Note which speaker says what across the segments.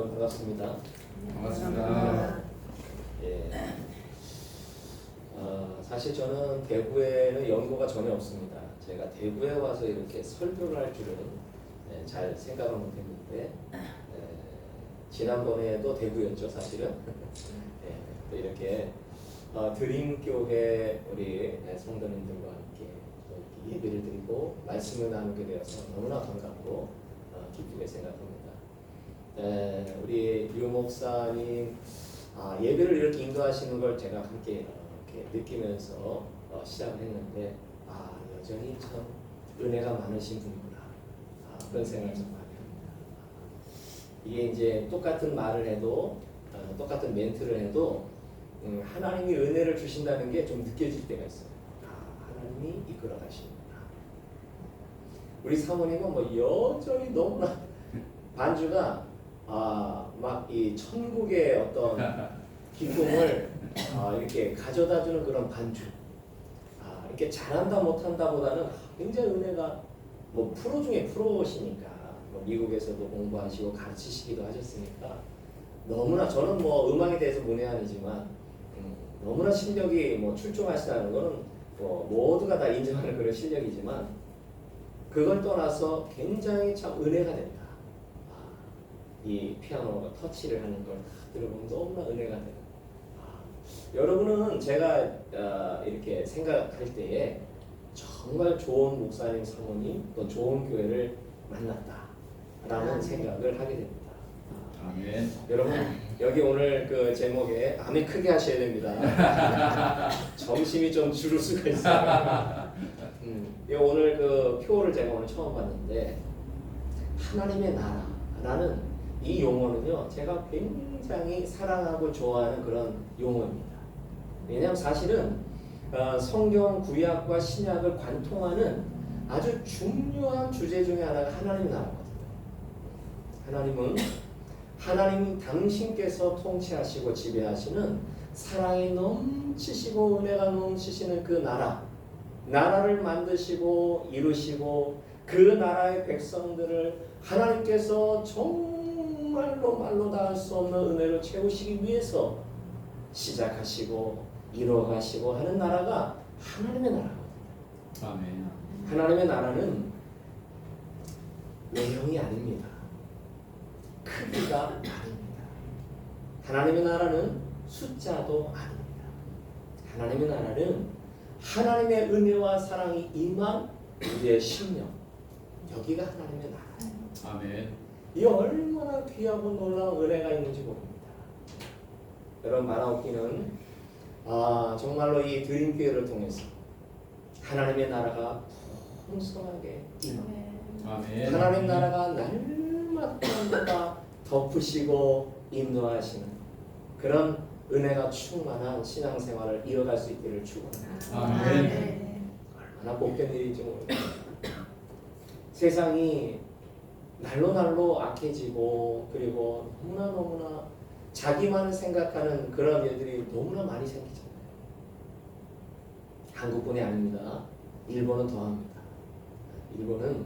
Speaker 1: 여러분 반갑습니다.
Speaker 2: 반갑습니다.
Speaker 1: 예. 사실 저는 대구에는 연고가 전혀 없습니다. 제가 대구에 와서 이렇게 설교를 할 줄은 잘 생각을 못했는데 지난번에도 대구였죠, 사실은. 또 이렇게 드림교회 우리 성도님들과 함께 또 이렇게 예배를 드리고 말씀을 나누게 되어서 너무나 반갑고 기쁘게 생각합니다. 우리 유 목사님 예배를 이렇게 인도하시는 걸 제가 함께 이렇게 느끼면서 시작을 했는데 여전히 참 은혜가 많으신 분이구나 그런 생각을 좀 많이 합니다. 이게 이제 똑같은 말을 해도 똑같은 멘트를 해도 하나님이 은혜를 주신다는 게 좀 느껴질 때가 있어요. 하나님이 이끌어 가시는구나. 우리 사모님은 뭐 여전히 너무나 반주가 막 이 천국의 어떤 기쁨을 이렇게 가져다주는 그런 반주. 이렇게 잘한다 못한다 보다는 굉장히 은혜가 뭐 프로 중에 프로시니까 뭐 미국에서도 공부하시고 가르치시기도 하셨으니까 너무나 저는 뭐 음악에 대해서 문외한이지만 너무나 실력이 뭐 출중하시다는 거는 뭐 모두가 다 인정하는 그런 실력이지만 그걸 떠나서 굉장히 참 은혜가 된다. 이 피아노 터치를 하는 걸 다 들어보면 너무나 은혜가 돼요. 여러분은 제가 이렇게 생각할 때에 정말 좋은 목사님, 사모님, 또 좋은 교회를 만났다라는 생각을 하게 됩니다.
Speaker 2: 아멘.
Speaker 1: 여러분 여기 오늘 그 제목에 아멘 크게 하셔야 됩니다. 정심이 좀 줄을 수가 있어요. 오늘 그 표를 제가 오늘 처음 봤는데 하나님의 나라라는 이 용어는요 제가 굉장히 사랑하고 좋아하는 그런 용어입니다. 왜냐하면 사실은 성경 구약과 신약을 관통하는 아주 중요한 주제 중에 하나가 하나님의 나라거든요. 하나님 당신께서 통치하시고 지배하시는 사랑이 넘치시고 은혜가 넘치시는 그 나라를 만드시고 이루시고 그 나라의 백성들을 하나님께서 정말로 말로 다 할 수 없는 은혜로 채우시기 위해서 시작하시고 이뤄가시고 하는 나라가 하나님의 나라거든요.
Speaker 2: 아멘.
Speaker 1: 하나님의 나라는 외형이 아닙니다. 크기가 아닙니다. 하나님의 나라는 숫자도 아닙니다. 하나님의 나라는 하나님의 은혜와 사랑이 임한 우리의 심령, 여기가 하나님의 나라예요.
Speaker 2: 아멘.
Speaker 1: 이 얼마나 귀하고 놀라운 은혜가 있는지 모릅니다. 여러분 마나오키는 정말로 이 드림교회를 통해서 하나님의 나라가 풍성하게 임합니다.
Speaker 2: 아멘.
Speaker 1: 하나님 나라가 날마다 덮으시고 인도하시는 그런 은혜가 충만한 신앙생활을 이어갈 수 있기를 축원합니다.
Speaker 2: 아멘.
Speaker 1: 얼마나 복된 일인지 모릅니다. 세상이 날로 악해지고 그리고 너무나 자기만 생각하는 그런 일들이 너무나 많이 생기잖아요. 한국뿐이 아닙니다. 일본은 더합니다. 일본은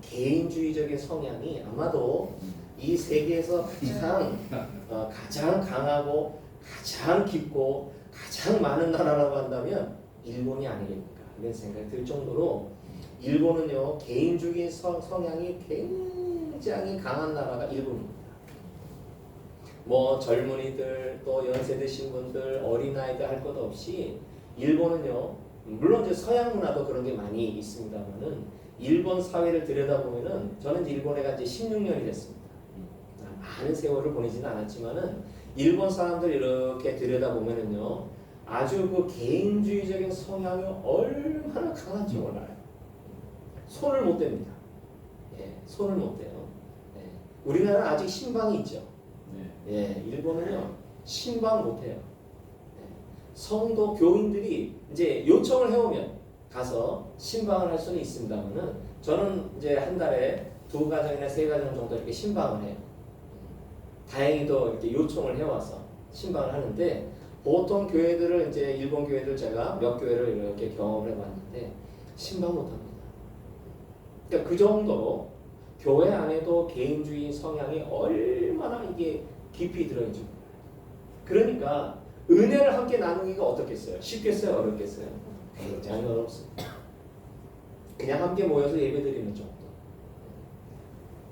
Speaker 1: 개인주의적인 성향이 아마도 이 세계에서 가장 강하고 가장 깊고 가장 많은 나라라고 한다면 일본이 아니겠습니까? 이런 생각이 들 정도로 일본은요 개인주의 성향이 굉장히 강한 나라가 일본입니다. 뭐 젊은이들 또 연세 드신 분들 어린아이들 할 것 없이 일본은요 물론 이제 서양 문화도 그런 게 많이 있습니다만은 일본 사회를 들여다보면은 저는 이제 일본에 간 지 16년이 됐습니다. 많은 세월을 보내지는 않았지만은 일본 사람들 이렇게 들여다보면은요 아주 그 개인주의적인 성향이 얼마나 강한지 몰라요. 손을 못 댑니다. 손을 못 대요. 우리나라는 아직 신방이 있죠. 일본은요 신방 못 해요. 성도 교인들이 이제 요청을 해오면 가서 신방을 할 수는 있습니다만은 저는 이제 한 달에 2가정이나 3가정 정도 이렇게 신방을 해요. 다행히도 이렇게 요청을 해와서 신방을 하는데 보통 교회들을 이제 일본 교회들 제가 몇 교회를 이렇게 경험을 해봤는데 신방 못 합니다. 그러니까 그 정도로 교회 안에도 개인주의 성향이 얼마나 이게 깊이 들어있죠. 그러니까 은혜를 함께 나누기가 어떻겠어요? 쉽겠어요? 어렵겠어요? 굉장히 어렵습니다. 그냥 함께 모여서 예배드리는 정도.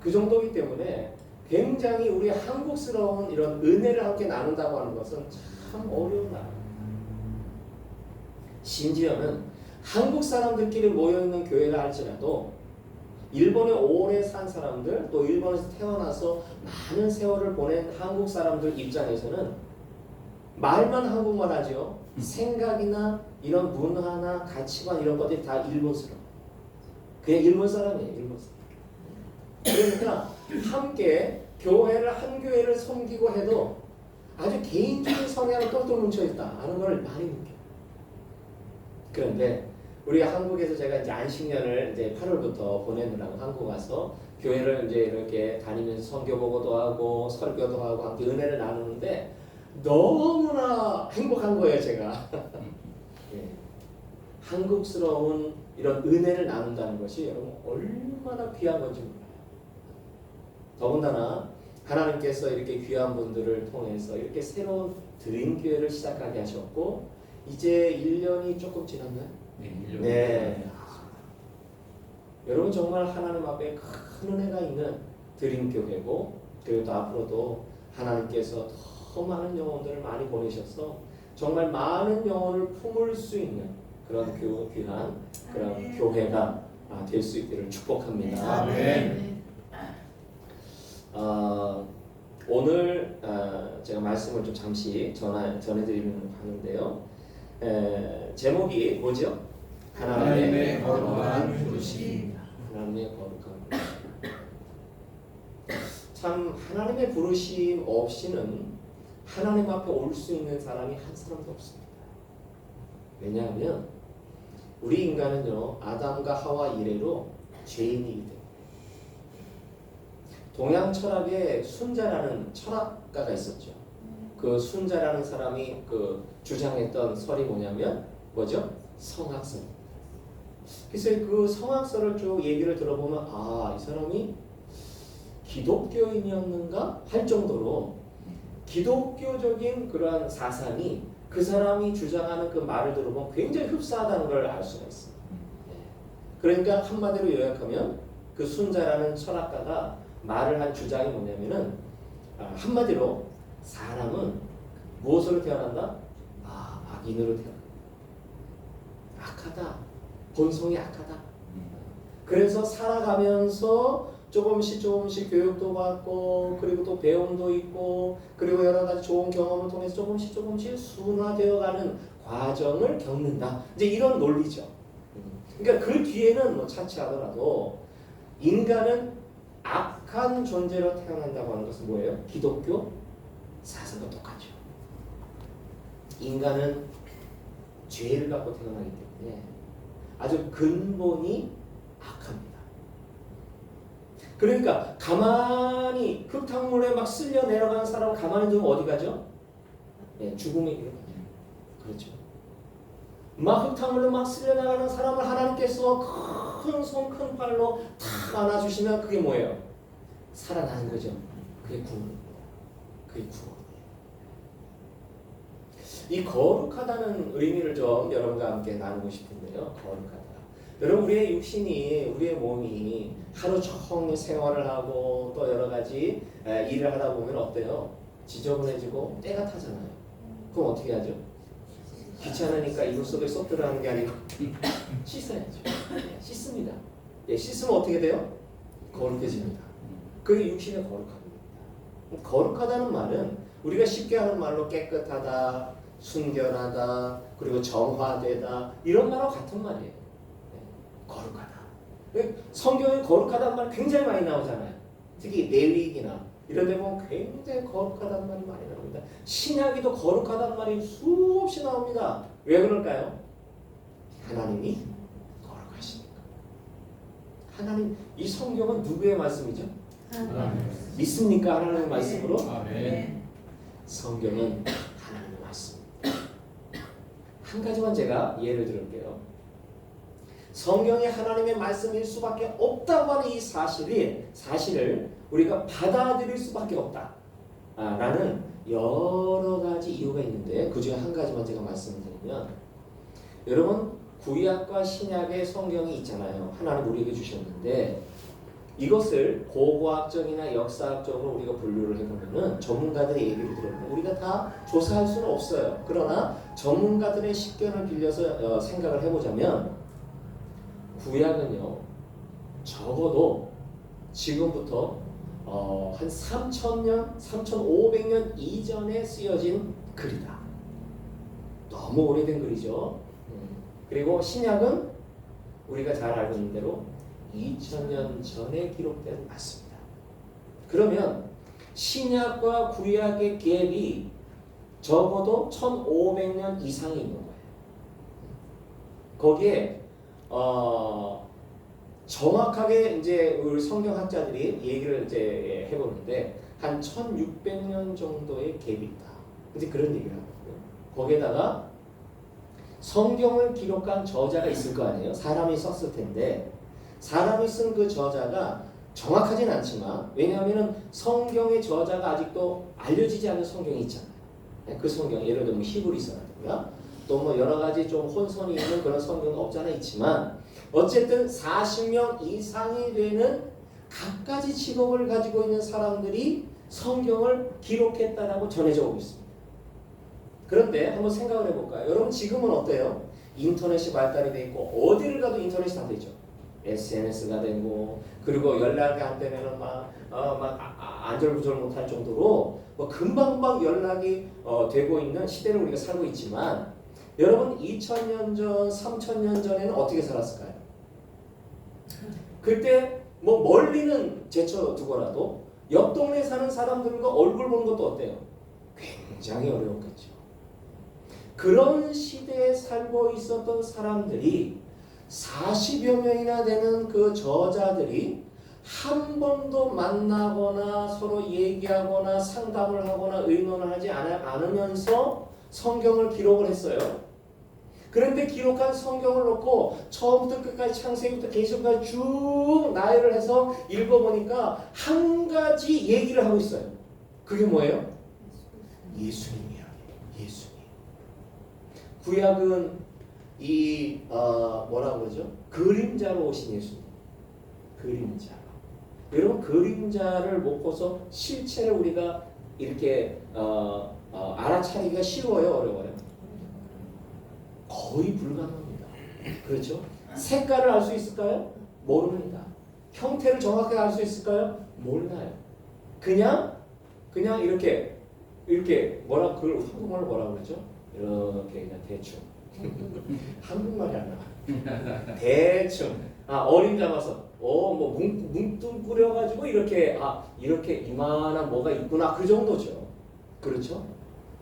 Speaker 1: 그 정도이기 때문에 굉장히 우리 한국스러운 이런 은혜를 함께 나눈다고 하는 것은 참 어려운 나라입니다. 심지어는 한국 사람들끼리 모여있는 교회라 할지라도 일본에 오래 산 사람들, 또 일본에서 태어나서 많은 세월을 보낸 한국 사람들 입장에서는 말만 한국말 하죠. 생각이나 이런 문화나 가치관 이런 것들이 다 일본스러워. 그냥 일본 사람이에요. 일본 사람. 그러니까 함께 교회를 한 교회를 섬기고 해도 아주 개인적인 성향을 똘똘 뭉쳐있다 하는 걸 많이 느껴요. 그런데 우리 한국에서 제가 이제 안식년을 이제 8월부터 보내느라고 한국 와서 교회를 이제 이렇게 다니면서 선교 보고도 하고 설교도 하고 함께 은혜를 나누는데 너무나 행복한 거예요, 제가. 예. 한국스러운 이런 은혜를 나눈다는 것이 여러분 얼마나 귀한 건지 몰라요. 더군다나 하나님께서 이렇게 귀한 분들을 통해서 이렇게 새로운 드림교회를 시작하게 하셨고 이제 1년이 조금 지났나요? 네. 여러분 정말 하나님 앞에 큰 은혜가 있는 드림교회고 그리고 또 앞으로도 하나님께서 더 많은 영혼들을 많이 보내셔서 정말 많은 영혼을 품을 수 있는 그런 귀한 그런 교회가 될 수 있기를 축복합니다.
Speaker 2: 아멘.
Speaker 1: 오늘 제가 말씀을 좀 잠시 전해드리면 하는데요. 제목이 뭐죠? 하나님의 거룩한 부르심. 하나님의 거룩한 부르심. 참 하나님의 부르심 없이는 하나님 앞에 올 수 있는 사람이 한 사람도 없습니다. 왜냐하면 우리 인간은요 아담과 하와 이래로 죄인이기 때문에. 동양 철학에 순자라는 철학가가 있었죠. 그 순자라는 사람이 그 주장했던 설이 뭐냐면 뭐죠? 성악설. 그래서 그 성악설을 쭉 얘기를 들어보면 이 사람이 기독교인이었는가 할 정도로 기독교적인 그러한 사상이 그 사람이 주장하는 그 말을 들어보면 굉장히 흡사하다는 걸 알 수가 있습니다. 그러니까 한마디로 요약하면 그 순자라는 철학가가 말을 한 주장이 뭐냐면은 한마디로 사람은 무엇으로 태어난다? 악인으로 태어난다. 악하다. 본성이 악하다. 그래서 살아가면서 조금씩 교육도 받고 그리고 또 배움도 있고 그리고 여러 가지 좋은 경험을 통해서 조금씩 순화되어가는 과정을 겪는다. 이제 이런 논리죠. 그러니까 그 뒤에는 뭐 차치하더라도 인간은 악한 존재로 태어난다고 하는 것은 뭐예요? 기독교 사상과 똑같죠. 인간은 죄를 갖고 태어나기 때문에 아주 근본이 악합니다. 그러니까 가만히 흙탕물에 막 쓸려 내려가는 사람을 가만히 두면 어디 가죠? 죽음의 길로 가죠. 그렇죠. 막 흙탕물로 막 쓸려 나가는 사람을 하나님께서 큰 손, 큰 팔로 탁 안아주시면 그게 뭐예요? 살아나는 거죠. 그게 구원입니다. 그게 구원이에요. 이 거룩하다는 의미를 좀 여러분과 함께 나누고 싶은데요. 거룩하다. 여러분 우리의 육신이 우리의 몸이 하루 종일 생활을 하고 또 여러 가지 일을 하다 보면 어때요? 지저분해지고 때가 타잖아요. 그럼 어떻게 하죠? 귀찮으니까 이불 속에 쏙 들어가는 게 아니고 씻어야죠. 씻습니다. 씻으면 어떻게 돼요? 거룩해집니다. 그게 육신의 거룩함입니다. 거룩하다는 말은 우리가 쉽게 하는 말로 깨끗하다, 순결하다, 그리고 정화되다 이런 말하고 같은 말이에요. 거룩하다. 성경에 거룩하다는 말 굉장히 많이 나오잖아요. 특히 레위기나 이런 데 보면 굉장히 거룩하다는 말이 많이 나옵니다. 신약에도 거룩하다는 말이 수없이 나옵니다. 왜 그럴까요? 하나님이 거룩하시니까. 하나님, 이 성경은 누구의 말씀이죠? 믿습니까? 하나님의 말씀으로?
Speaker 2: 아멘.
Speaker 1: 성경은 하나님의 말씀입니다. 한 가지만 제가 예를 들을게요. 성경이 하나님의 말씀일 수밖에 없다고 하는 이 사실을 우리가 받아들일 수밖에 없다. 라는 여러 가지 이유가 있는데 그 중에 한 가지만 제가 말씀드리면, 여러분 구약과 신약의 성경이 있잖아요. 하나님 우리에게 주셨는데 이것을 고고학적이나 역사학적으로 우리가 분류를 해보면은 전문가들의 얘기를 들어보면 우리가 다 조사할 수는 없어요. 그러나 전문가들의 식견을 빌려서 생각을 해보자면, 구약은요 적어도 지금부터 한 3,000년, 3,500년 이전에 쓰여진 글이다. 너무 오래된 글이죠. 그리고 신약은 우리가 잘 알고 있는 대로 2000년 전에 기록된 말씀입니다. 그러면 신약과 구약의 갭이 적어도 1500년 이상이 있는 거예요. 거기에 정확하게 이제 우리 성경학자들이 얘기를 이제 해보는데 한 1600년 정도의 갭이 있다. 이제 그런 얘기를 하거든요. 거기에다가 성경을 기록한 저자가 있을 거 아니에요. 사람이 썼을 텐데 사람이 쓴 그 저자가 정확하진 않지만, 왜냐하면 성경의 저자가 아직도 알려지지 않은 성경이 있잖아요. 그 성경, 예를 들면 히브리서라든가 또 뭐 여러 가지 좀 혼선이 있는 그런 성경은 없지 않아 있지만, 어쨌든 40명 이상이 되는 각가지 직업을 가지고 있는 사람들이 성경을 기록했다라고 전해져 오고 있습니다. 그런데 한번 생각을 해볼까요? 여러분 지금은 어때요? 인터넷이 발달이 돼 있고 어디를 가도 인터넷이 다 되죠. SNS가 되고, 그리고 연락이 안 되면은 막 안절부절 못할 정도로 뭐 금방금방 연락이 되고 있는 시대를 우리가 살고 있지만, 여러분 2000년 전, 3000년 전에는 어떻게 살았을까요? 그때 뭐 멀리는 제쳐두고라도 옆 동네에 사는 사람들과 얼굴 보는 것도 어때요? 굉장히 어려웠겠죠. 그런 시대에 살고 있었던 사람들이 40여 명이나 되는 그 저자들이 한 번도 만나거나 서로 얘기하거나 상담을 하거나 의논을 하지 않으면서 성경을 기록을 했어요. 그런데 기록한 성경을 놓고 처음부터 끝까지 창세기부터 계속까지 쭉 나열을 해서 읽어보니까 한 가지 얘기를 하고 있어요. 그게 뭐예요? 예수님 이야기. 예수님. 구약은 이 뭐라고 그러죠? 그림자로 오신 예수님. 그림자. 여러분 그림자를 못 보서 실체를 우리가 이렇게 알아차리기가 쉬워요, 어려워요? 거의 불가능합니다. 그렇죠? 색깔을 알 수 있을까요? 모릅니다. 형태를 정확하게 알 수 있을까요? 몰라요. 그냥 이렇게 그걸 한국말로 뭐라고 그러죠? 이렇게 그냥 대충. 한국말이 안 나와. 대충. 어린 잡아서 뭐 뭉뚱그려가지고 이렇게 이만한 뭐가 있구나, 그 정도죠. 그렇죠?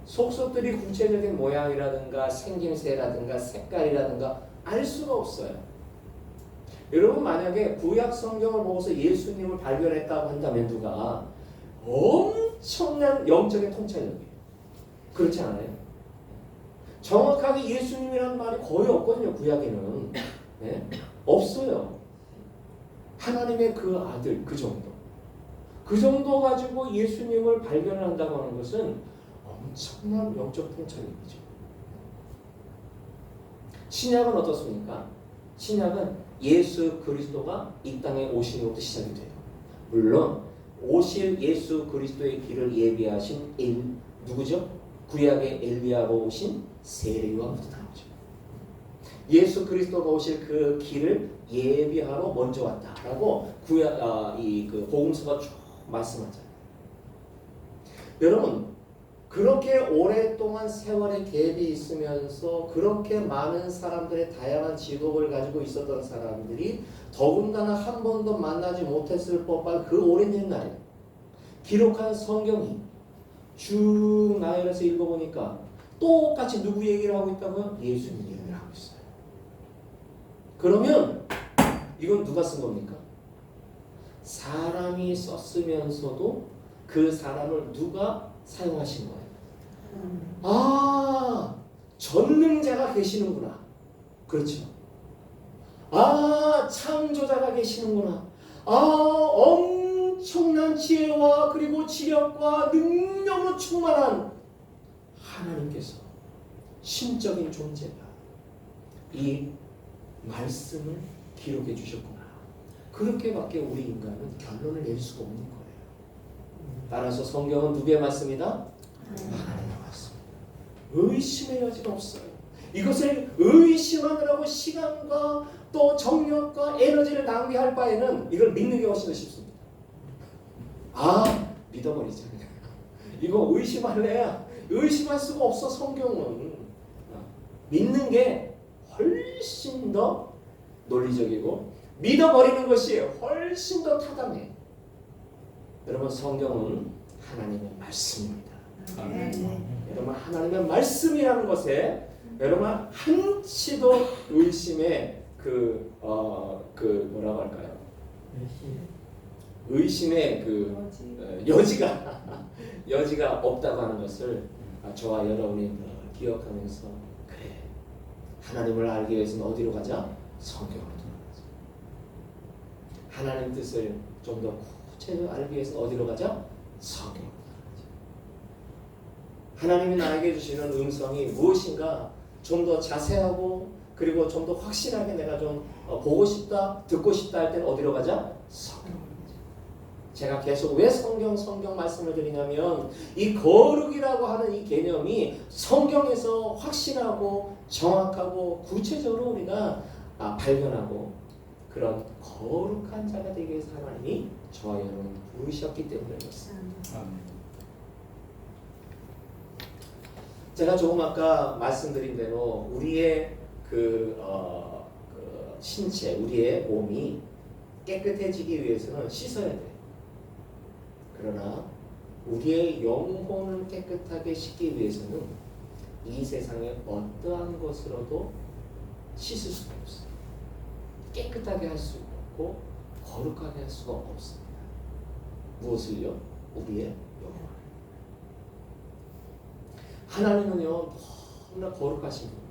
Speaker 1: 속속들이 구체적인 모양이라든가 생김새라든가 색깔이라든가 알 수가 없어요. 여러분 만약에 구약 성경을 보고서 예수님을 발견했다고 한다면 누가 엄청난 영적인 통찰력이에요. 그렇지 않아요? 정확하게 예수님이라는 말이 거의 없거든요. 구약에는. 네? 없어요. 하나님의 그 아들, 그 정도. 그 정도 가지고 예수님을 발견을 한다고 하는 것은 엄청난 영적 통찰력이죠. 신약은 어떻습니까? 신약은 예수 그리스도가 이 땅에 오신 것부터 시작이 돼요. 물론 오실 예수 그리스도의 길을 예비하신 누구죠? 구약의 엘리야가 오신 세례요한부터 나오죠. 예수 그리스도가 오실 그 길을 예비하러 먼저 왔다라고 구약 그 복음서가 쭉 말씀하잖아요. 여러분 그렇게 오랫동안 세월의 갭이 있으면서 그렇게 많은 사람들의 다양한 직업을 가지고 있었던 사람들이 더군다나 한 번도 만나지 못했을 법한 그 오랜 옛날에 기록한 성경이 쭉 나열해서 읽어보니까 똑같이 누구 얘기를 하고 있다고요? 예수님 얘기를 하고 있어요. 그러면 이건 누가 쓴 겁니까? 사람이 썼으면서도 그 사람을 누가 사용하신 거예요? 전능자가 계시는구나. 그렇죠. 아, 창조자가 계시는구나. 아, 엄청난 지혜와 그리고 지력과 능력으로 충만한 하나님께서 신적인 존재가 이 말씀을 기록해 주셨구나. 그렇게밖에 우리 인간은 결론을 낼 수가 없는 거예요. 따라서 성경은 누구의 말씀이다? 하나님의 말씀입니다. 의심의 여지가 없어요. 이것을 의심하느라고 시간과 또 정력과 에너지를 낭비할 바에는 이걸 믿는 게 훨씬 더 쉽습니다. 아, 믿어버리자. 이거 의심할래야 의심할 수가 없어. 성경은 믿는 게 훨씬 더 논리적이고 믿어버리는 것이 훨씬 더 타당해. 여러분, 성경은 하나님의 말씀입니다. 여러분, 하나님의 말씀이라는 것에 여러분 한치도 의심의 뭐라고 할까요? 의심의 여지가 없다고 하는 것을 저와 여러분이 기억하면서, 그래, 하나님을 알기 위해서는 어디로 가자? 성경으로 돌아가자. 하나님 뜻을 좀 더 구체적으로 알기 위해서 어디로 가자? 성경으로 돌아가자. 하나님이 나에게 주시는 음성이 무엇인가 좀 더 자세하고 그리고 좀 더 확실하게 내가 좀 보고 싶다, 듣고 싶다 할 때는 어디로 가자? 성경으로 가자. 제가 계속 왜 성경 말씀을 드리냐면 이 거룩이라고 하는 이 개념이 성경에서 확실하고 정확하고 구체적으로 우리가 발견하고 그런 거룩한 자가 되기 위해서 하나님이 저와 여러분을 부르셨기 때문에 그렇습니다. 제가 조금 아까 말씀드린 대로 우리의 그 신체, 우리의 몸이 깨끗해지기 위해서는 씻어야 돼. 그러나 우리의 영혼을 깨끗하게 씻기 위해서는 이 세상의 어떠한 것으로도 씻을 수가 없어요. 깨끗하게 할 수가 없고 거룩하게 할 수가 없습니다. 무엇을요? 우리의 영혼을. 하나님은요 너무나 거룩하신 분입니다.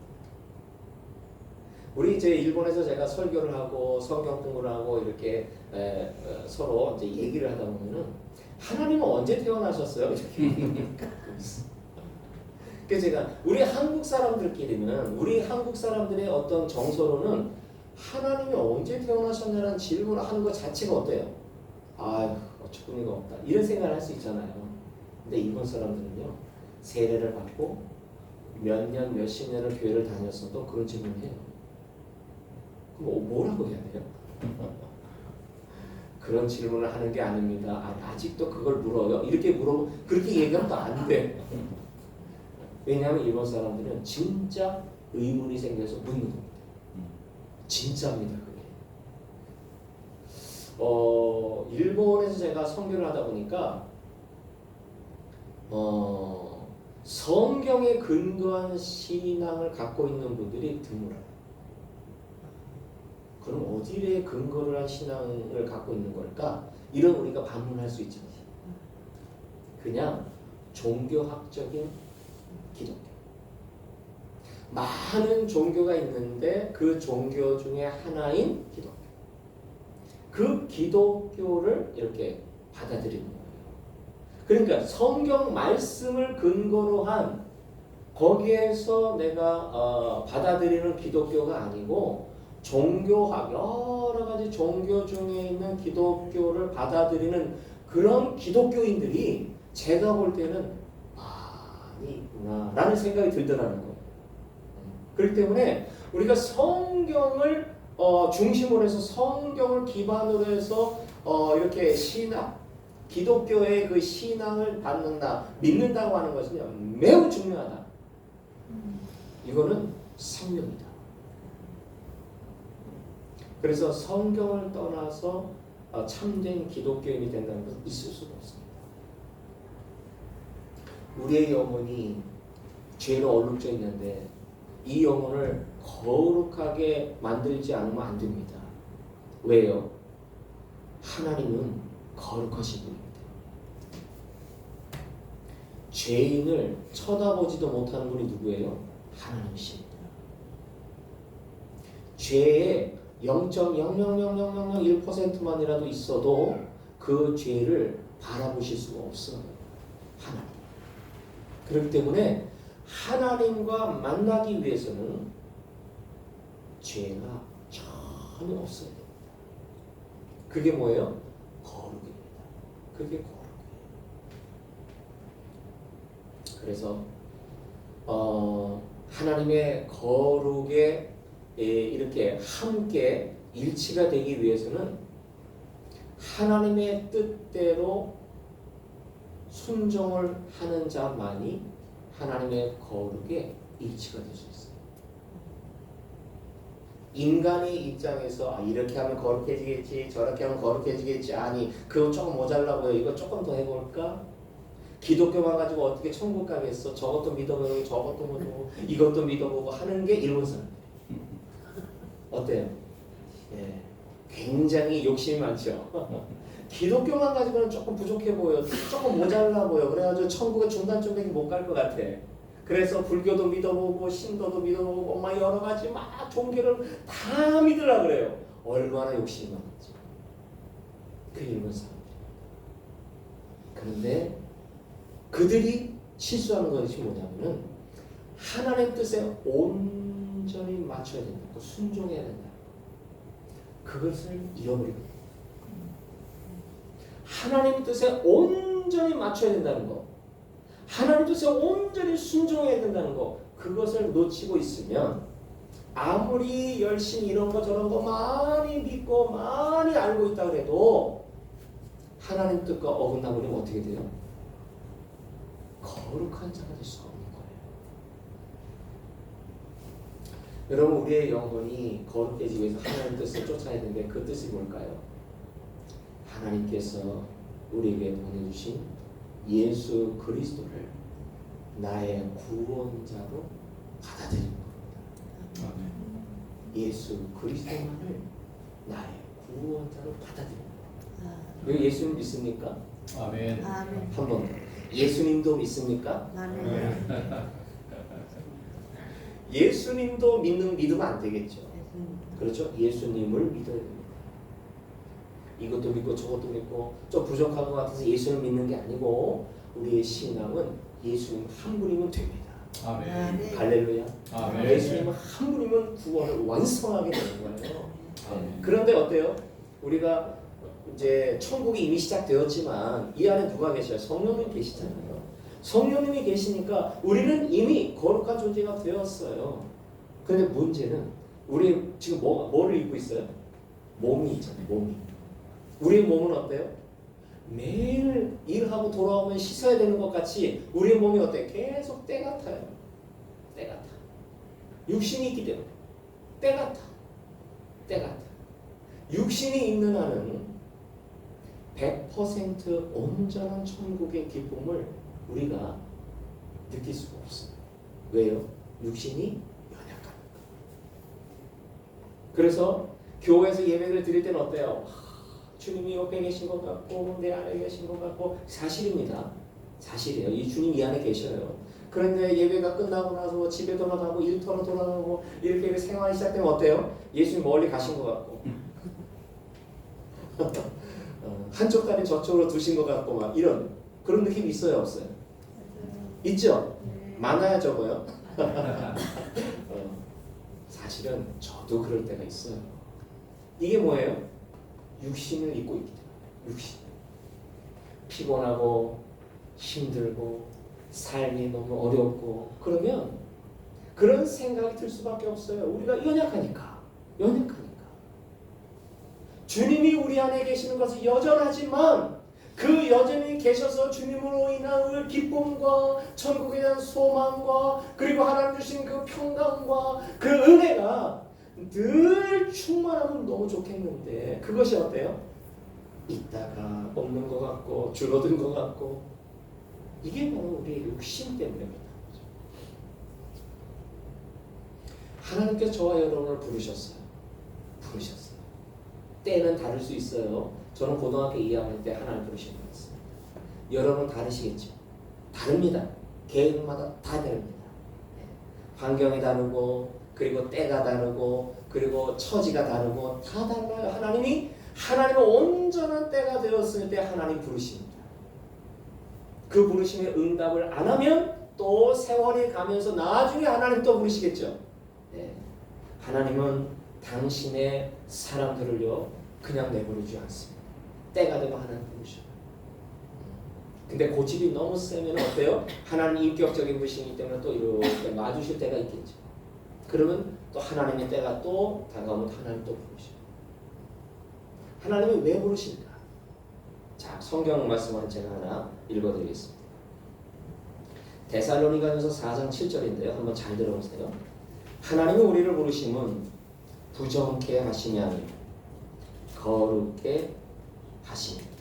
Speaker 1: 우리 이제 일본에서 제가 설교를 하고 성경 공부를 하고 이렇게 서로 이제 얘기를 하다 보면은 하나님은 언제 태어나셨어요? 이렇게 그래서 제가 우리 한국 사람들끼리는 우리 한국 사람들의 어떤 정서로는 하나님이 언제 태어나셨냐는 질문을 하는 것 자체가 어때요? 아휴, 어처구니가 없다 이런 생각을 할 수 있잖아요. 근데 일본 사람들은요 세례를 받고 몇 년, 몇십 년을 교회를 다녔어도 그런 질문을 해요. 그럼 뭐라고 해야 돼요? 그런 질문을 하는 게 아닙니다. 아직도 그걸 물어요? 이렇게 그렇게 얘기하면 또 안 돼. 왜냐하면 일본 사람들은 진짜 의문이 생겨서 묻는 겁니다. 진짜입니다, 그게. 일본에서 제가 선교를 하다 보니까 성경에 근거한 신앙을 갖고 있는 분들이 드물어요. 그럼 어디에 근거를 한 신앙을 갖고 있는 걸까? 이런 우리가 반문할 수 있잖아요. 그냥 종교학적인 기독교. 많은 종교가 있는데 그 종교 중에 하나인 기독교. 그 기독교를 이렇게 받아들이는 거예요. 그러니까 성경 말씀을 근거로 한 거기에서 내가 받아들이는 기독교가 아니고 종교학, 여러 가지 종교 중에 있는 기독교를 받아들이는 그런 기독교인들이 제가 볼 때는 많이 있구나 라는 생각이 들더라는 거예요. 그렇기 때문에 우리가 성경을 중심으로 해서 성경을 기반으로 해서 이렇게 신앙, 기독교의 그 신앙을 받는다, 믿는다고 하는 것은요 매우 중요하다. 이거는 생명이다. 그래서 성경을 떠나서 참된 기독교인이 된다는 것은 있을 수가 없습니다. 우리의 영혼이 죄로 얼룩져 있는데 이 영혼을 거룩하게 만들지 않으면 안 됩니다. 왜요? 하나님은 거룩하신 분입니다. 죄인을 쳐다보지도 못하는 분이 누구예요? 하나님이십니다. 죄에 0.0000001%만이라도 있어도 그 죄를 바라보실 수가 없어요. 하나님. 그렇기 때문에 하나님과 만나기 위해서는 죄가 전혀 없어야 됩니다. 그게 뭐예요? 거룩입니다. 그게 거룩이에요. 그래서 하나님의 거룩에 이렇게 함께 일치가 되기 위해서는 하나님의 뜻대로 순종을 하는 자만이 하나님의 거룩에 일치가 될 수 있어요. 인간의 입장에서 이렇게 하면 거룩해지겠지, 저렇게 하면 거룩해지겠지, 아니 그거 조금 모자라고요, 이거 조금 더 해볼까? 기독교만 가지고 어떻게 천국 가겠어? 저것도 믿어보고 저것도 믿어보고 이것도 믿어보고 하는 게 일본 사람. 어때요? 예, 굉장히 욕심이 많죠. 기독교만 가지고는 조금 부족해 보여, 조금 모자라 보여. 그래가지고 천국에 중간쯤밖에 못 갈 것 같아. 그래서 불교도 믿어보고 신도도 믿어보고 막 여러 가지 막 종교를 다 믿으라 그래요. 얼마나 욕심이 많은지. 그 일본 사람들. 그런데 그들이 실수하는 것이 뭐냐면은 하나님 뜻에 온전히 맞춰야 된다. 순종해야 된다. 그것을 잃어버리거든요. 하나님 뜻에 온전히 맞춰야 된다는 것, 하나님 뜻에 온전히 순종해야 된다는 것, 그것을 놓치고 있으면 아무리 열심히 이런 거 저런 거 많이 믿고 많이 알고 있다 그래도 하나님 뜻과 어긋나 버리면 어떻게 돼요? 거룩한 자가 될 수가 없는 거예요. 여러분, 우리의 영혼이 거룩해지기 위해서 하나님 뜻을 쫓아야 되는데 그 뜻이 뭘까요? 하나님께서 우리에게 보내주신 예수 그리스도를 나의 구원자로 받아들이는 겁니다.
Speaker 2: 아멘.
Speaker 1: 예수 그리스도만을 나의 구원자로 받아들이는 겁니다. 여기 예수님 믿습니까?
Speaker 2: 아멘.
Speaker 3: 아멘.
Speaker 1: 한 번 더. 예수님도 믿습니까?
Speaker 3: 아멘.
Speaker 1: 예수님도 믿으면 안 되겠죠. 그렇죠? 예수님을 믿어야 됩니다. 이것도 믿고 저것도 믿고 좀 부족한 것 같아서 예수를 믿는 게 아니고 우리의 신앙은 예수님 한 분이면 됩니다.
Speaker 2: 아멘.
Speaker 1: 할렐루야.
Speaker 2: 아멘.
Speaker 1: 예수님 한 분이면 구원을 완성하게 되는 거예요.
Speaker 2: 아멘.
Speaker 1: 그런데 어때요? 우리가 이제 천국이 이미 시작되었지만 이 안에 누가 계셔요? 성령님 계시잖아요. 성령님이 계시니까 우리는 이미 거룩한 존재가 되었어요. 그런데 문제는 우리 지금 뭐를 입고 있어요? 몸이 있잖아요. 몸이. 우리의 몸은 어때요? 매일 일하고 돌아오면 씻어야 되는 것 같이 우리의 몸이 어때요? 계속 때 같아요. 때 같아. 육신이 있기 때문에 때 같아. 때 같아. 육신이 있는 한은 100% 온전한 천국의 기쁨을 우리가 느낄 수가 없어요. 왜요? 육신이 연약하니까. 그래서 교회에서 예배를 드릴 때는 어때요? 주님이 옆에 계신 것 같고 내 안에 계신 것 같고 사실입니다. 사실이에요. 이 주님 이 안에 계셔요. 그런데 예배가 끝나고 나서 집에 돌아가고 일터로 돌아가고 이렇게 생활이 시작되면 어때요? 예수님 멀리 가신 것 같고 한쪽 다리 저쪽으로 두신 것 같고 막 이런 그런 느낌이 있어요, 없어요? 있죠? 많아야 적어요? 사실은 저도 그럴 때가 있어요. 이게 뭐예요? 육신을 입고 있기 때문에. 육신. 피곤하고 힘들고 삶이 너무 어렵고 그러면 그런 생각이 들 수밖에 없어요. 우리가 연약하니까. 주님이 우리 안에 계시는 것은 여전하지만 그 여전히 계셔서 주님으로 인한 기쁨과 천국에 대한 소망과 그리고 하나님 주신 그 평강과 그 은혜가 늘 충만하면 너무 좋겠는데 그것이 어때요? 있다가 없는 것 같고 줄어든 것 같고 이게 바로 우리의 욕심 때문에 그렇다는 거죠. 하나님께서 저와 여러분을 부르셨어요. 때는 다를 수 있어요. 저는 고등학교 2학년 때 하나님 부르신 거였어요. 여러분 다르시겠죠? 다릅니다. 계획마다 다 다릅니다. 환경이 다르고 그리고 때가 다르고 그리고 처지가 다르고 다 달라요. 하나님은 온전한 때가 되었을 때 하나님 부르십니다. 그 부르심에 응답을 안 하면 또 세월이 가면서 나중에 하나님 또 부르시겠죠. 네. 하나님은 당신의 사람들을요 그냥 내버리지 않습니다. 때가 되면 하나님 부르셔요. 근데 고집이 너무 세면 어때요? 하나님 인격적인 분이시기 때문에 또 이렇게 놔주실 때가 있겠죠. 그러면 또 하나님의 때가 또 다가오면 하나님 또 부르셔요. 하나님이 왜 부르실까? 자, 성경 말씀을 제가 하나 읽어드리겠습니다. 데살로니가전서 4장 7절인데요. 한번 잘 들어보세요. 하나님이 우리를 부르심은 부정케 하심이 아니요 거룩게 하심이다.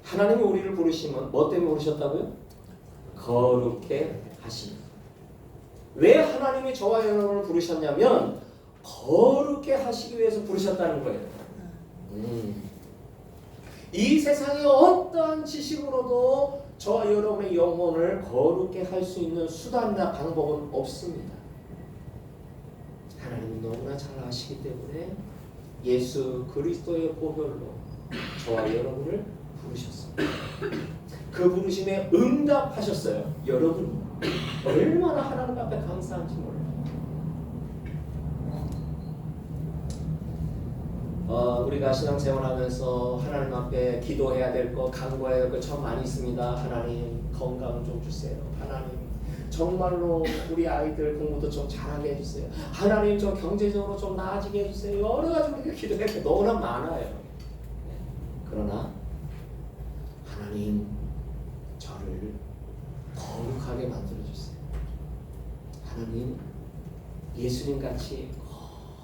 Speaker 1: 하나님이 우리를 부르심은 뭐 때문에 부르셨다고요? 거룩게 하심이다. 왜 하나님이 저와 여러분을 부르셨냐면 거룩게 하시기 위해서 부르셨다는 거예요. 이 세상의 어떠한 지식으로도 저와 여러분의 영혼을 거룩게 할 수 있는 수단이나 방법은 없습니다. 하나님은 너무나 잘 아시기 때문에 예수 그리스도의 보혈로 저와 여러분을 부르셨습니다. 그 부르심에 응답하셨어요. 여러분 얼마나 하나님 앞에 감사한지 몰라요. 우리가 신앙생활하면서 하나님 앞에 기도해야 될 거, 간구해야 될 거 참 많이 있습니다. 하나님 건강 좀 주세요. 하나님 정말로 우리 아이들 공부도 좀 잘하게 해주세요. 하나님 좀 경제적으로 좀 나아지게 해주세요. 여러 가지 우리가 기도할 게 너무나 많아요. 그러나 하나님 저를 거룩하게 만들어주세요. 하나님 예수님 같이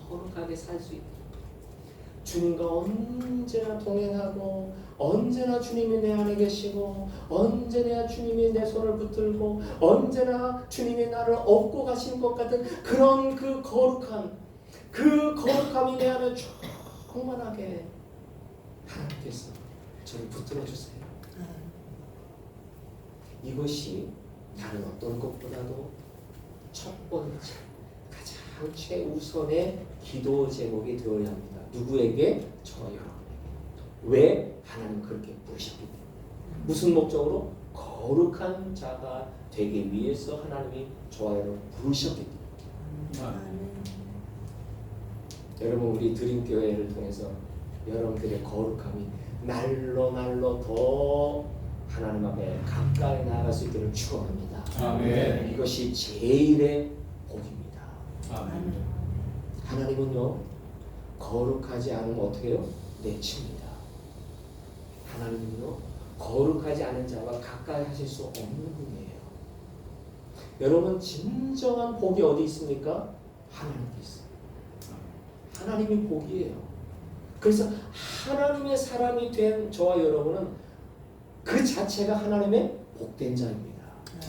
Speaker 1: 거룩하게 살 수 있도록 주님과 언제나 동행하고 언제나 주님이 내 안에 계시고 언제나 주님이 내 손을 붙들고 언제나 주님이 나를 업고 가시는 것 같은 그런 그 거룩함이 내 안에 충만하게 하나님께서 저를 붙들어 주세요. 이것이 다른 어떤 것보다도 첫 번째 가장 최우선의 기도 제목이 되어야 합니다. 누구에게? 저와 여러분에게. 왜? 하나님 그렇게 부르셨기 때문에. 무슨 목적으로? 거룩한 자가 되기 위해서 하나님이 저와 여러분 부르셨기 때문에. 여러분 우리 드림교회를 통해서 여러분들의 거룩함이 날로 더 하나님 앞에 가까이 나아갈 수 있기를 축원합니다.
Speaker 2: 아멘.
Speaker 1: 이것이 제일의 복입니다.
Speaker 2: 아멘.
Speaker 1: 하나님은요 거룩하지 않으면 어떻게 해요? 내칩니다. 하나님은요 거룩하지 않은 자와 가까이 하실 수 없는 분이에요. 여러분 진정한 복이 어디 있습니까? 하나님께 있어요. 하나님이 복이에요. 그래서 하나님의 사람이 된 저와 여러분은 그 자체가 하나님의 복된 자입니다.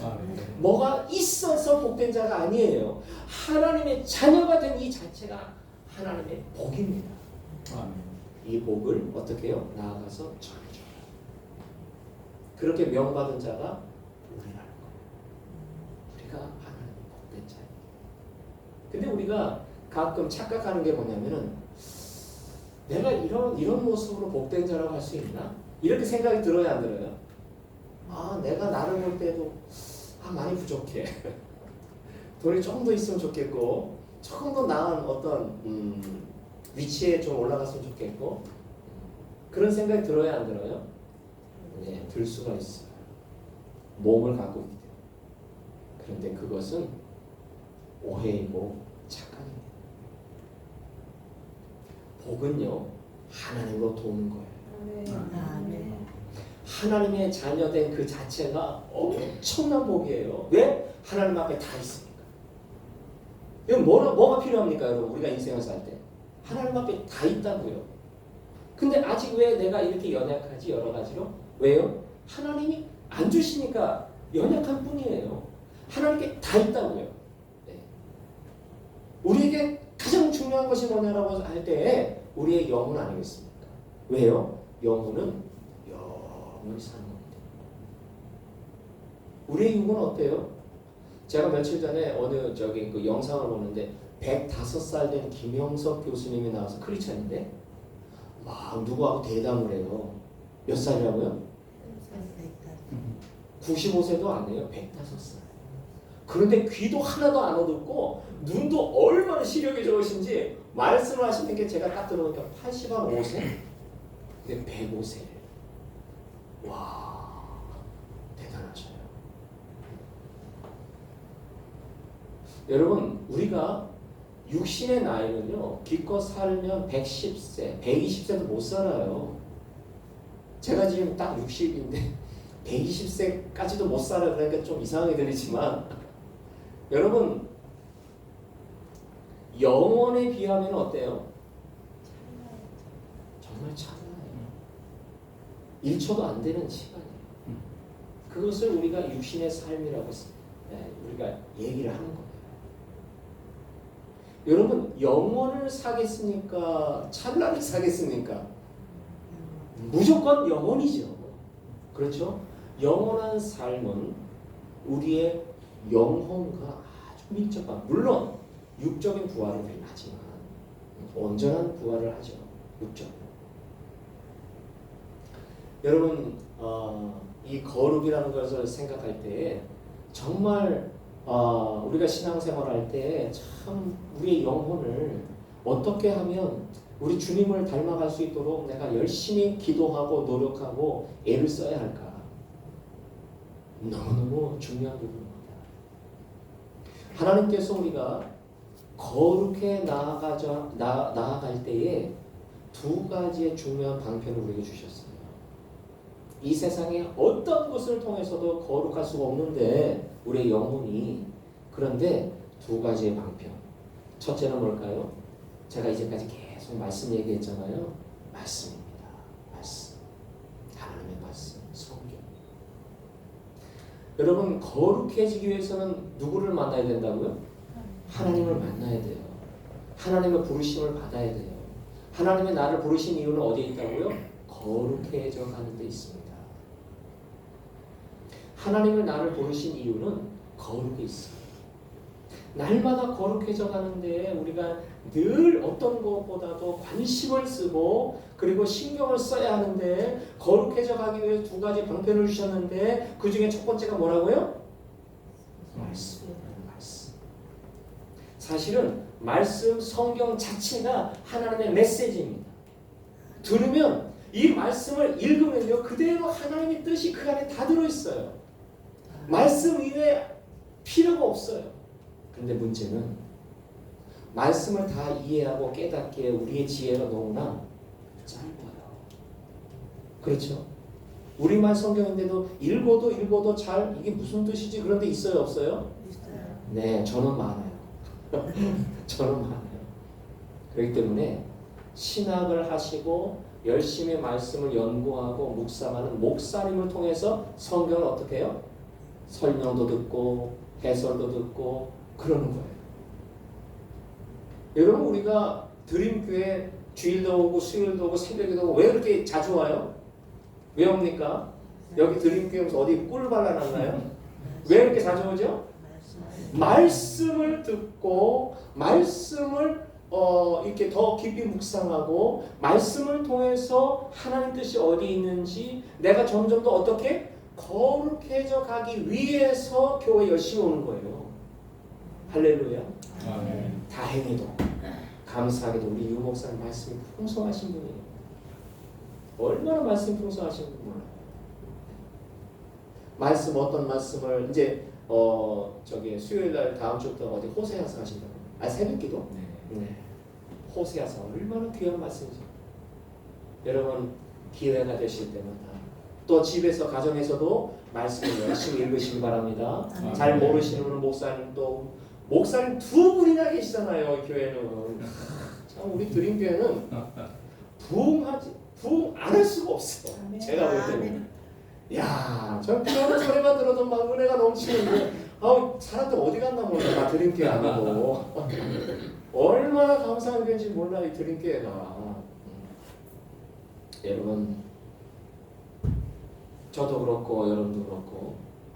Speaker 2: 아멘.
Speaker 1: 뭐가 있어서 복된 자가 아니에요. 하나님의 자녀가 된 이 자체가 하나님의 복입니다.
Speaker 2: 아멘.
Speaker 1: 이 복을 어떻게 해요? 나아가서 전해줘요. 그렇게 명받은 자가 우리라는 거예요. 우리가 하나님의 복된 자예요. 근데 우리가 가끔 착각하는 게 뭐냐면은 내가 이런 모습으로 복된 자라고 할 수 있나? 이렇게 생각이 들어요, 안 들어요? 내가 나를 볼 때도 많이 부족해. 돈이 조금 더 있으면 좋겠고 조금 더 나은 어떤 위치에 좀 올라갔으면 좋겠고 그런 생각이 들어요, 안 들어요? 네, 들 수가 있어요. 몸을 갖고 있기 때문에. 그런데 그것은 오해이고 착각입니다. 복은요 하나님으로 도는 거예요.
Speaker 2: 아멘.
Speaker 1: 하나님의 자녀된 그 자체가 엄청난 복이에요. 왜? 하나님 앞에 다 있으니까. 이건 뭐가 필요합니까, 여러분? 우리가 인생을 살 때 하나님 앞에 다 있다고요. 근데 아직 왜 내가 이렇게 연약하지? 여러 가지로. 왜요? 하나님이 안 주시니까 연약한 뿐이에요. 하나님께 다 있다고요. 네. 우리에게 가장 중요한 것이 뭐냐라고 할 때 우리의 영혼 아니겠습니까? 왜요? 영혼은 영원히 사는 겁니다. 우리의 육은 어때요? 제가 며칠 전에 어느 그 영상을 보는데 105살 된 김영석 교수님이 나와서 크리스천인데 막 누구하고 대담을 해요. 몇 살이라고요? 95세도 아니에요. 105살. 그런데 귀도 하나도 안 어둡고 눈도 얼마나 시력이 좋으신지 말씀을 하시는 게 제가 딱 들어보니까 85세? 근데 105세. 와, 대단하셔요. 여러분, 우리가 육신의 나이는요, 기껏 살면 110세, 120세도 못 살아요. 제가 지금 딱 60인데 120세까지도 못 살아. 그러니까 좀 이상하게 들리지만 여러분, 영혼에 비하면 어때요? 정말 차가워요. 1초도 안 되는 시간이에요. 그것을 우리가 육신의 삶이라고 우리가 얘기를 하는 거예요. 여러분, 영혼을 사겠습니까? 찰나를 사겠습니까? 무조건 영혼이죠. 그렇죠? 영원한 삶은 우리의 영혼과 아주 밀접한, 물론 육적인 부활을 하지만 온전한 부활을 하죠. 육적. 여러분, 이 거룩이라는 것을 생각할 때 정말 우리가 신앙생활할 때 참 우리의 영혼을 어떻게 하면 우리 주님을 닮아갈 수 있도록 내가 열심히 기도하고 노력하고 애를 써야 할까? 너무너무 중요한 부분입니다. 하나님께서 우리가 거룩해 나아갈 때에 두 가지의 중요한 방편을 우리에게 주셨어요. 이 세상에 어떤 것을 통해서도 거룩할 수가 없는데 우리의 영혼이, 그런데 두 가지의 방편. 첫째는 뭘까요? 제가 이제까지 계속 말씀 얘기했잖아요. 말씀입니다. 말씀. 하나님의 말씀, 성경. 여러분, 거룩해지기 위해서는 누구를 만나야 된다고요? 하나님을 만나야 돼요. 하나님의 부르심을 받아야 돼요. 하나님의 나를 부르신 이유는 어디에 있다고요? 거룩해져 가는 데 있습니다. 하나님의 나를 부르신 이유는 거룩에 있어요. 날마다 거룩해져 가는데 우리가 늘 어떤 것보다도 관심을 쓰고 그리고 신경을 써야 하는데, 거룩해져 가기 위해 두 가지 방편을 주셨는데 그 중에 첫 번째가 뭐라고요? 말씀이라는 말씀. 사실은 말씀, 성경 자체가 하나님의 메시지입니다. 들으면 이 말씀을 읽으면요, 그대로 하나님의 뜻이 그 안에 다 들어있어요. 말씀 이외에 필요가 없어요. 근데 문제는 말씀을 다 이해하고 깨닫기에 우리의 지혜가 너무나 짧아요. 그렇죠? 우리말 성경인데도 읽어도 잘 이게 무슨 뜻이지? 그런 데 있어요, 없어요?
Speaker 3: 있어요.
Speaker 1: 네, 저는 많아요. 저는 많아요. 그렇기 때문에 신학을 하시고 열심히 말씀을 연구하고 묵상하는 목사님을 통해서 성경을 어떻게 해요? 설명도 듣고 해설도 듣고 그러는 거예요. 여러분, 우리가 드림교회 주일도 오고 수요일도 오고 새벽에도 오고 왜 그렇게 자주 와요? 왜 옵니까? 여기 드림교회에서 어디 꿀 발라놨나요? 왜 이렇게 자주 오죠? 말씀을 듣고 말씀을 이렇게 더 깊이 묵상하고 말씀을 통해서 하나님 뜻이 어디 있는지 내가 점점 더 어떻게 거룩해져 가기 위해서 교회 열심히 오는 거예요. 할렐루야.
Speaker 2: 아멘.
Speaker 1: 다행히도 감사하게도 우리 유 목사님 말씀이 풍성하신 분이에요. 얼마나 말씀이 풍성하신 분 몰라요. 말씀, 어떤 말씀을 이제 저기 수요일날 다음 주부터 어디 호세아서 하신다고. 새벽기도. 네. 호세아서 얼마나 귀한 말씀이죠. 여러분, 기회가 되실 때마다 또 집에서 가정에서도 말씀을 열심히 읽으시기 바랍니다. 잘 모르시는 분은 목사님 두 분이나 계시잖아요. 교회는 참 우리 드림교회는 부흥 안 할 수가 없어. 제가 볼 때는 저 기도하는 소리만 들어도 막 은혜가 넘치는데 사람들 어디 갔나 몰라. 나 드림교회 안 하고 얼마나 감사한 교회인지 몰라. 이 드림교회가. 여러분, 저도 그렇고 여러분도 그렇고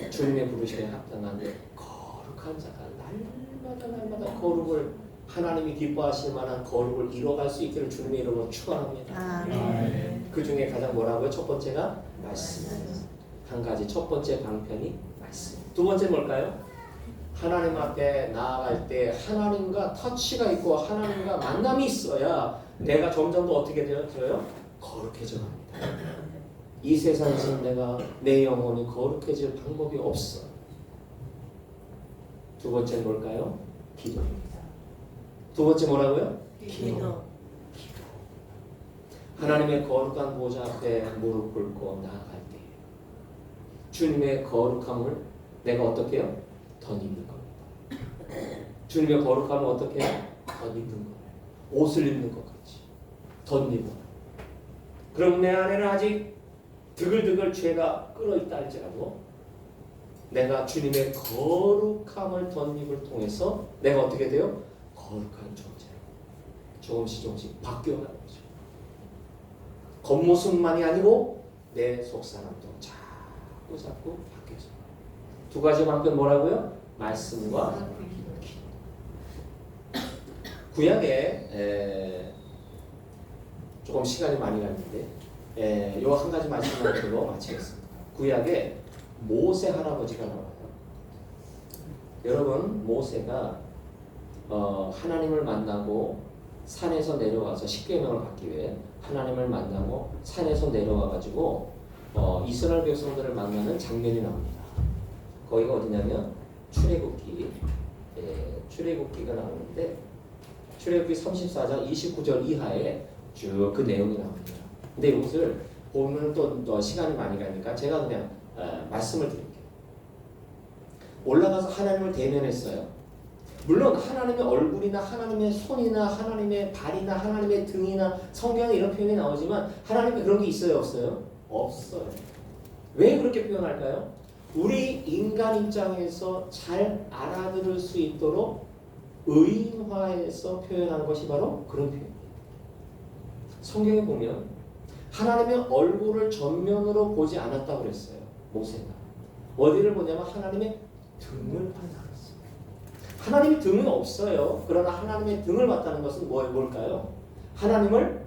Speaker 1: 주님의 부르심에 합당한 거룩한 자가 날마다 거룩을 하나님이 기뻐하실 만한 거룩을 이뤄갈 수 있기를 주님의 이름으로 축원합니다.
Speaker 2: 아멘.
Speaker 1: 그 중에 가장 뭐라고요? 첫 번째가 말씀. 한 가지 첫 번째 방편이 말씀. 두 번째 뭘까요? 하나님 앞에 나아갈 때 하나님과 터치가 있고 하나님과 만남이 있어야 내가 점점 더 어떻게 되어요? 거룩해져 갑니다. 이 세상에서 내가 내 영혼이 거룩해질 방법이 없어. 두 번째는 뭘까요? 기도입니다. 두 번째 뭐라고요?
Speaker 3: 기도.
Speaker 1: 하나님의 거룩한 보좌 앞에 무릎 꿇고 나아갈 때 주님의 거룩함을 내가 어떻게 해요? 덧입는 겁니다. 주님의 거룩함을 어떻게 해요? 덧입는 거예요. 옷을 입는 것 같이 덧입어. 그럼 내 안에는 아직 드글드글 죄가 끓어있다 할지라도 내가 주님의 거룩함을 덧입을 통해서 내가 어떻게 돼요? 거룩한 존재로 조금씩 바뀌어가는 거죠. 겉모습만이 아니고 내 속사람도 자꾸 바뀌어서. 두 가지 방편 뭐라고요? 말씀과 기도. 구약에 조금 시간이 많이 갔는데 요 한 가지 말씀만 드리고 마치겠습니다. 구약에 모세 할아버지가 나와요. 여러분 모세가 하나님을 만나고 산에서 내려와서 십계명을 받기 위해 하나님을 만나고 산에서 내려와 가지고 이스라엘 백성들을 만나는 장면이 나옵니다. 거기가 어디냐면 출애굽기 출애굽기가 나오는데 출애굽기 34장 29절 이하에 쭉 그 내용이 나옵니다. 근데 이것을 보면 또 시간이 많이 가니까 제가 그냥 말씀을 드릴게요. 올라가서 하나님을 대면했어요. 물론 하나님의 얼굴이나 하나님의 손이나 하나님의 발이나 하나님의 등이나 성경에 이런 표현이 나오지만 하나님은 그런 게 있어요? 없어요? 없어요. 왜 그렇게 표현할까요? 우리 인간 입장에서 잘 알아들을 수 있도록 의인화해서 표현한 것이 바로 그런 표현이에요. 성경에 보면 하나님의 얼굴을 전면으로 보지 않았다고 그랬어요. 모세가. 어디를 보냐면 하나님의 등을 봤다 그랬어요. 하나님의 등은 없어요. 그러나 하나님의 등을 봤다는 것은 뭘까요? 하나님을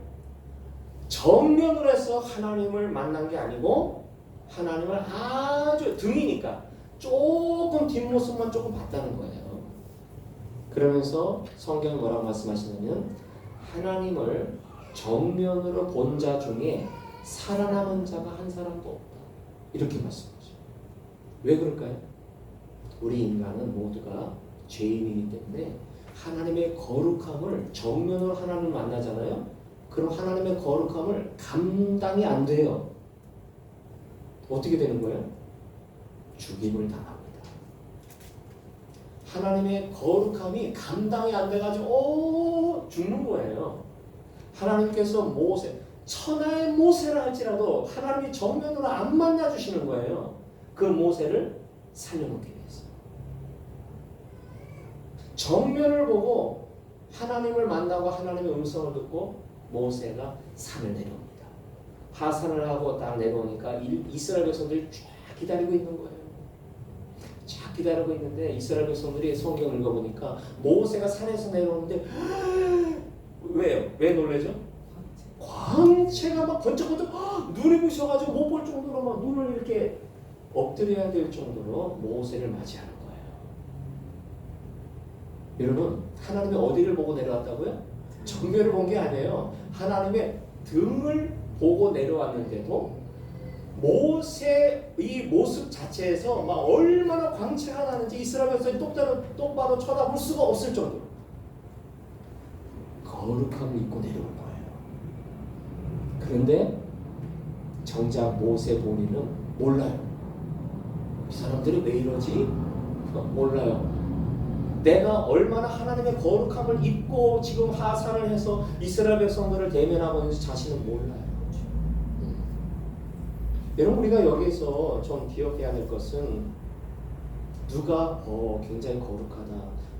Speaker 1: 정면으로 해서 하나님을 만난 게 아니고 하나님을 아주 등이니까 조금 뒷모습만 조금 봤다는 거예요. 그러면서 성경이 뭐라고 말씀하시냐면 하나님을 정면으로 본 자 중에 살아남은 자가 한 사람도 없다. 이렇게 말씀하죠. 왜 그럴까요? 우리 인간은 모두가 죄인이기 때문에 하나님의 거룩함을 정면으로 하나님을 만나잖아요. 그럼 하나님의 거룩함을 감당이 안 돼요. 어떻게 되는 거예요? 죽임을 당합니다. 하나님의 거룩함이 감당이 안 돼가지고 죽는 거예요. 하나님께서 모세, 천하의 모세라 할지라도 하나님이 정면으로 안 만나주시는 거예요. 그 모세를 살려놓기 위해서. 정면을 보고 하나님을 만나고 하나님의 음성을 듣고 모세가 산을 내려옵니다. 하산을 하고 딱 내려오니까 이스라엘 백성들이 쫙 기다리고 있는 거예요. 쫙 기다리고 있는데 이스라엘 백성들이 성경을 읽어보니까 모세가 산에서 내려오는데 왜요? 왜 놀라죠? 광채가 막 번쩍번쩍 눈이 부셔가지고 못 볼 정도로 막 눈을 이렇게 엎드려야 될 정도로 모세를 맞이하는 거예요. 여러분 하나님의 어디를 보고 내려왔다고요? 정면을 본 게 아니에요. 하나님의 등을 보고 내려왔는데도 모세의 모습 자체에서 막 얼마나 광채가 나는지 이스라엘 백성이 똑바로 쳐다볼 수가 없을 정도로 거룩함을 입고 내려온 거예요. 그런데 정작 모세 본인은 몰라요. 이 사람들이 왜 이러지? 몰라요. 내가 얼마나 하나님의 거룩함을 입고 지금 하산을 해서 이스라엘 백성들을 대면하고 있는지 자신은 몰라요. 여러분 우리가 여기서 좀 기억해야 될 것은 누가 굉장히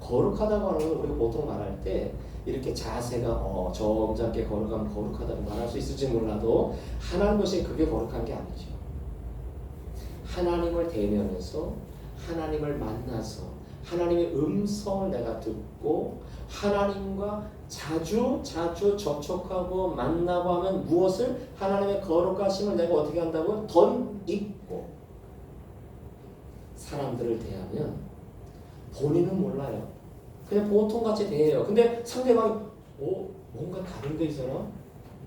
Speaker 1: 거룩하다고 하는 건 우리가 보통 말할 때 이렇게 자세가 점잖게 거룩하면 거룩하다고 말할 수 있을지 몰라도 하나님 것이 그게 거룩한 게 아니죠. 하나님을 대면해서 하나님을 만나서 하나님의 음성을 내가 듣고 하나님과 자주 접촉하고 만나고 하면 무엇을? 하나님의 거룩하심을 내가 어떻게 한다고요? 덧입고 사람들을 대하면 본인은 몰라요. 그냥 보통같이 대해요. 근데 상대방이 뭔가 다른데 이 사람?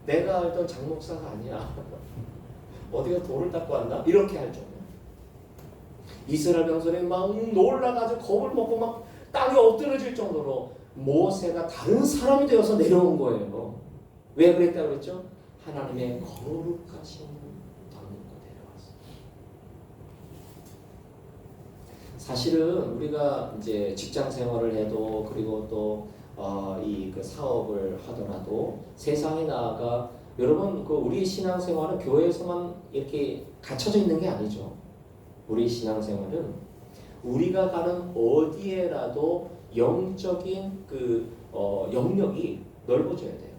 Speaker 1: 내가 알던 장 목사가 아니야. 어디가 돌을 닦고 왔나? 이렇게 할 정도. 이스라엘 병선이 막 놀라가지고 겁을 먹고 막 땅에 엎드러질 정도로 모세가 다른 사람이 되어서 내려온 거예요. 왜 그랬다고 그랬죠? 하나님의 거룩하심을 덧입고 내려왔어요. 사실은 우리가 이제 직장 생활을 해도 그리고 또 이 그 사업을 하더라도 세상에 나아가 여러분 그 우리 신앙생활은 교회에서만 이렇게 갇혀져 있는 게 아니죠. 우리 신앙생활은 우리가 가는 어디에라도 영적인 그 영역이 넓어져야 돼요.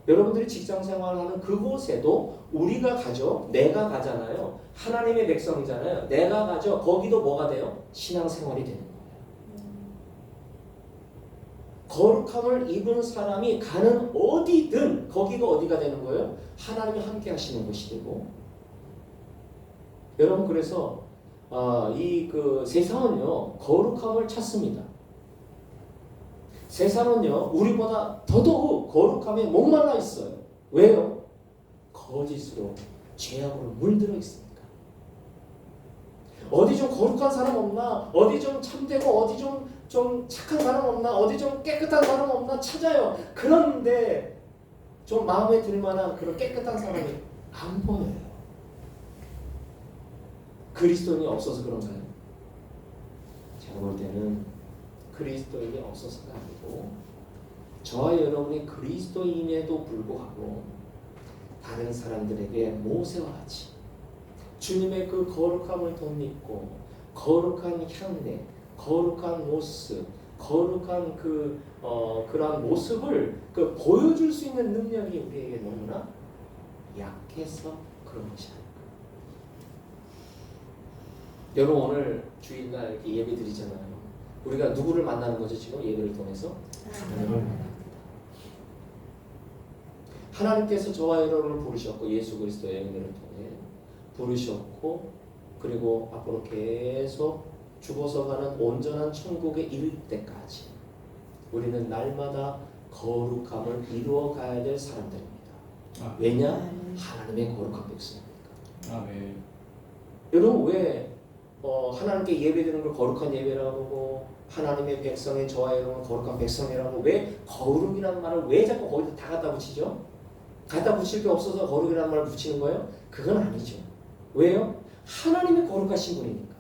Speaker 1: 여러분들이 직장생활하는 그곳에도 우리가 가죠. 내가 가잖아요. 하나님의 백성이잖아요. 내가 가죠. 거기도 뭐가 돼요? 신앙생활이 되는 거예요. 거룩함을 입은 사람이 가는 어디든 거기가 어디가 되는 거예요? 하나님이 함께 하시는 곳이 되고. 여러분 그래서 이 그 세상은요 거룩함을 찾습니다. 세상은요 우리보다 더더욱 거룩함에 목말라 있어요. 왜요? 거짓으로 죄악으로 물들어 있으니까. 어디 좀 거룩한 사람 없나? 어디 좀 참되고 어디 좀 착한 사람 없나? 어디 좀 깨끗한 사람 없나? 찾아요. 그런데 좀 마음에 들 만한 그런 깨끗한 사람이 안 보여요. 그리스도인이 없어서 그런가요? 제가 볼 때는 그리스도인이 없어서가 아니고 저와 여러분이 그리스도인에도 불구하고 다른 사람들에게 모세와 같이 주님의 그 거룩함을 덧입고 거룩한 향내, 거룩한 모습, 거룩한 그러한 모습을 보여줄 수 있는 능력이 우리에게 너무나 약해서 그런 것이 아닙니다. 여러분 오늘 주일날 이렇게 예배 드리잖아요. 우리가 누구를 만나는 거죠 지금 예배를 통해서? 하나님을 만납니다. 하나님께서 저와 여러분을 부르셨고 예수 그리스도의 은혜를 통해 부르셨고 그리고 앞으로 계속 죽어서 가는 온전한 천국에 이를 때까지 우리는 날마다 거룩함을 이루어 가야 될 사람들입니다. 왜냐? 하나님의 거룩한 백성이니까.
Speaker 2: 아멘.
Speaker 1: 여러분 왜 하나님께 예배드리는 걸 거룩한 예배라고 하고 하나님의 백성의 저와 여러분 거룩한 백성이라고 왜 거룩이라는 말을 왜 자꾸 거기다 다 갖다 붙이죠? 갖다 붙일 게 없어서 거룩이라는 말을 붙이는 거예요? 그건 아니죠. 왜요? 하나님의 거룩하신 분이니까.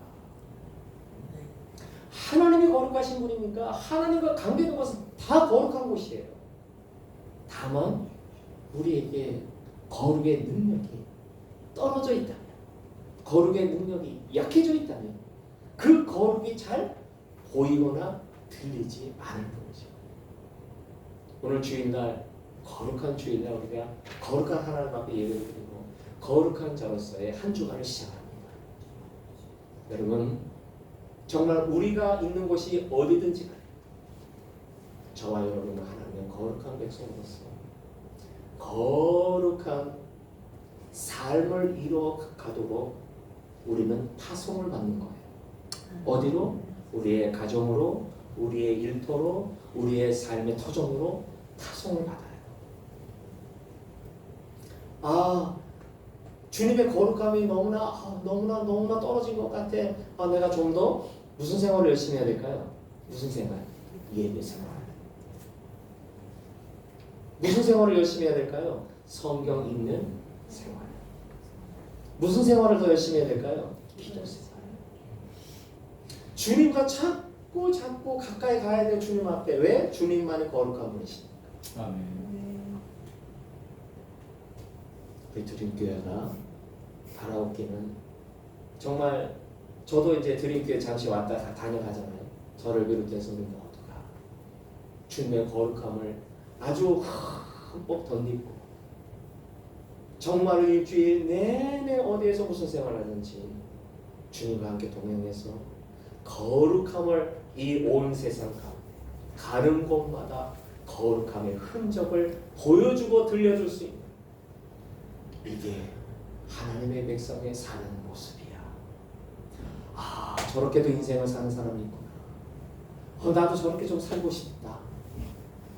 Speaker 1: 하나님이 거룩하신 분이니까 하나님과 관계된 것은 다 거룩한 곳이에요. 다만 우리에게 거룩의 능력이 떨어져 있다면 거룩의 능력이 약해져 있다면 그 거룩이 잘 보이거나 들리지 않을 뿐이죠. 오늘 주일날 거룩한 주일날 우리가 거룩한 하나님 앞에 예배를 드리고 거룩한 자로서의 한 주간을 시작합니다. 여러분 정말 우리가 있는 곳이 어디든지 간에 저와 여러분은 하나님의 거룩한 백성으로서 거룩한 삶을 이루어 가도록 우리는 파송을 받는 거예요. 어디로? 우리의 가정으로, 우리의 일터로, 우리의 삶의 터전으로 파송을 받아요. 주님의 거룩함이 너무나 떨어진 것 같아. 내가 좀 더 무슨 생활을 열심히 해야 될까요? 무슨 생활? 예배 생활. 무슨 생활을 열심히 해야 될까요? 성경 읽는 생활. 무슨 생활을 더 열심히 해야 될까요? 기도 생활. 주님과 자꾸 가까이 가야 돼요. 주님 앞에. 왜? 주님만이 거룩한 분이시니까.
Speaker 2: 아멘.
Speaker 1: 우리 드림교회가 바라옵기는 정말 저도 이제 드림교회 잠시 왔다 다녀가잖아요. 저를 비롯해서 우리 모두가 주님의 거룩함을 아주 흠뻑 덧입고 정말 일주일 내내 어디에서 무슨 생활하든지 주님과 함께 동행해서 거룩함을 이 온 세상 가운데 가는 곳마다 거룩함의 흔적을 보여주고 들려줄 수 있는, 이게 하나님의 백성의 사는 모습이야. 아, 저렇게도 인생을 사는 사람이 있구나. 나도 저렇게 좀 살고 싶다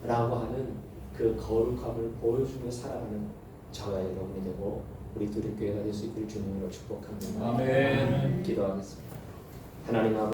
Speaker 1: 라고 하는 그 거룩함을 보여주며 살아가는 저와 여러분이 되고 우리 두립교회가 될 수 있기를 주님으로 축복합니다.
Speaker 2: 아멘.
Speaker 1: 기도하겠습니다. 하나님 아버지,